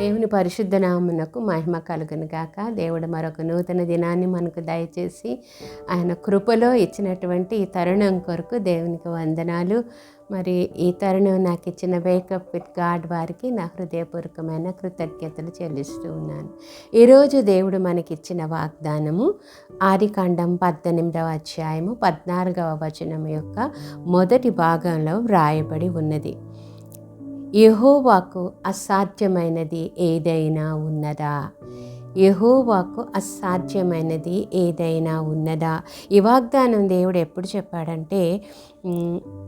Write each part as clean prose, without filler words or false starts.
దేవుని పరిశుద్ధ నామమునకు మహిమ కలుగును గాక. దేవుడు మరొక నూతన దినాన్ని మనకు దయచేసి ఆయన కృపలో ఇచ్చినటువంటి ఈ తరుణం కొరకు దేవునికి వందనాలు. మరి ఈ తరుణం నాకు ఇచ్చిన వేకప్ విత్ గాడ్ వారికి నా హృదయపూర్వకమైన కృతజ్ఞతలు చెల్లిస్తూ ఉన్నాను. ఈరోజు దేవుడు మనకిచ్చిన వాగ్దానము ఆదికాండం 18వ అధ్యాయము 14వ వచనం యొక్క మొదటి భాగంలో వ్రాయబడి ఉన్నది. యెహోవాకు అసాధ్యమైనది ఏదైనా ఉన్నదా? యెహోవాకు అసాధ్యమైనది ఏదైనా ఉన్నదా? ఈ వాగ్దానం దేవుడు ఎప్పుడు చెప్పాడంటే,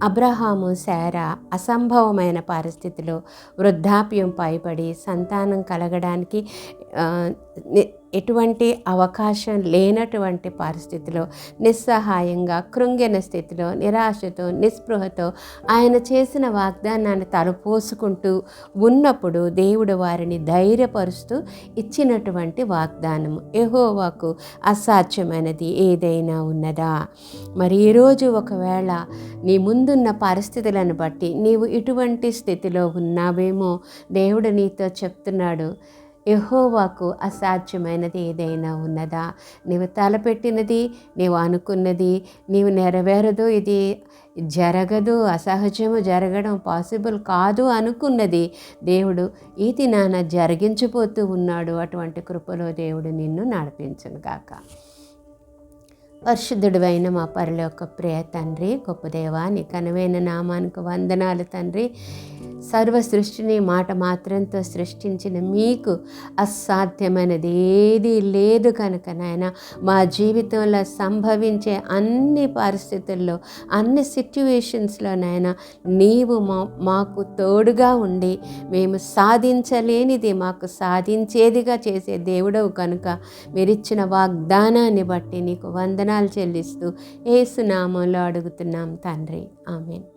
అబ్రహాము శారా అసంభవమైన పరిస్థితిలో వృద్ధాప్యం పైబడి సంతానం కలగడానికి ఎటువంటి అవకాశం లేనటువంటి పరిస్థితిలో నిస్సహాయంగా కృంగిన స్థితిలో నిరాశతో నిస్పృహతో ఆయన చేసిన వాగ్దానాన్ని తలపోసుకుంటూ ఉన్నప్పుడు దేవుడు వారిని ధైర్యపరుస్తూ ఇచ్చినటువంటి వాగ్దానము. యెహోవాకు అసాధ్యమైనది ఏదైనా ఉన్నదా? మరి ఈరోజు ఒకవేళ నీ ముందున్న పరిస్థితులను బట్టి నీవు ఇటువంటి స్థితిలో ఉన్నావేమో దేవుడు నీతో చెప్తున్నాడు, యెహోవాకు అసాధ్యమైనది ఏదైనా ఉన్నదా? నీవు తలపెట్టినది, నీవు అనుకున్నది నీవు నెరవేరదు, ఇది జరగదు, అసహజము, జరగడం పాసిబుల్ కాదు అనుకున్నది దేవుడు ఈ దినాన జరిగించబోతూ ఉన్నాడు. అటువంటి కృపలో దేవుడు నిన్ను నడిపించును గాక. పరిశుద్ధుడైన మా పరలోక ప్రియ తండ్రి, గొప్ప దేవా, నీ ఘనమైన నామానికి వందనాలు తండ్రి. సర్వ సృష్టిని మాట మాత్రంతో సృష్టించిన మీకు అసాధ్యమైనది ఏదీ లేదు కనుక నాయన, మా జీవితంలో సంభవించే అన్ని పరిస్థితుల్లో అన్ని సిట్యువేషన్స్లో నాయన నీవు మాకు తోడుగా ఉండి మేము సాధించలేనిది మాకు సాధించేదిగా చేసే దేవుడవు కనుక మీరిచ్చిన వాగ్దానాన్ని బట్టి నీకు వందనాలు చెల్లిస్తూ యేసు నామంలో అడుగుతున్నాం తండ్రి. ఆమేన్.